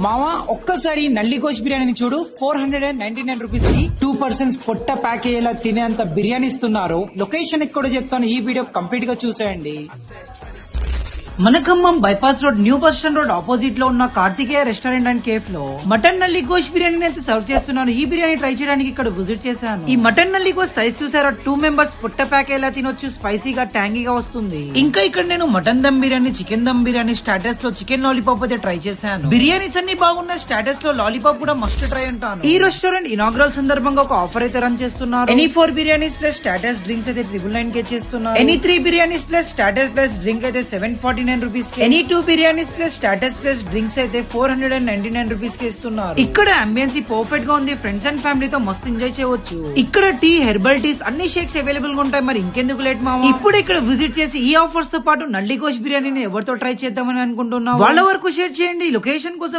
మావా ఒక్కసారి నల్లి గోష్ బిర్యానీ చూడు, 499 రూపీస్ కి 2 పర్సన్స్ పొట్ట ప్యాక్ అయ్యేలా తినేంత బిర్యానీ ఇస్తున్నారు. లొకేషన్ ఎక్కడో చెప్తాను, ఈ వీడియో కంప్లీట్ గా చూసేయండి. మన Khammam bypass road new bus stand road opposite లో ఉన్న కార్తికేయ రెస్టారెంట్ అండ్ కేఫ్ లో మటన్ నల్లి గోష్ బిర్యానీ అయితే సర్వ్ చేస్తున్నాను. ఈ బిర్యానీ ట్రై చేయడానికి ఇక్కడ విజిట్ చేశాను. ఈ మటన్ నల్లి గోష్ సైజ్ చూసారా, 2 మెంబర్స్ పొట్ట ప్యాక్ ఎలా తినొచ్చు, స్పైసీగా ట్యాంగీగా వస్తుంది. ఇంకా ఇక్కడ నేను mutton dum biryani, chicken dum biryani, starters లో చికెన్ లాలీపాప్ అయితే ట్రై చేశాను. బిర్యానీస్ అన్ని బాగున్నాయి, స్టాటస్ లో లాలీపాప్ కూడా మస్ట్ ట్రై అంటాను. ఈ రెస్టారెంట్ ఇనాగ్రల్ సందర్భంగా ఒక ఆఫర్ అయితే రన్ చేస్తున్నారు. Any 4 biryanis plus status drinks అయితే 999 కే చేస్తున్నారు. Any 3 biryanis plus status plus drink అయితే 749 rupees. Any 2 biryanis plus status plus drinks అయితే 499 రూపీస్ కి ఇస్తున్నారు. ఇక్కడ అంబియన్స్ పర్ఫెక్ట్ గా ఉంది, ఫ్రెండ్స్ అండ్ ఫ్యామిలీతో మస్తు ఎంజాయ్ చేయవచ్చు. ఇక్కడ టీ, హెర్బల్ టీస్, అన్ని షేక్స్ అవైలబుల్ గా ఉంటాయి. మరి ఇంకెందుకు లేట్ మామ, ఇప్పుడు ఇక్కడ విజిట్ చేసి ఈ ఆఫర్స్ తో పాటు నల్లి గోష్ బిర్యానీని ఎవరితో ట్రై చేద్దామని అనుకుంటున్నాం వాళ్ళ వరకు షేర్ చేయండి. లొకేషన్ కోసం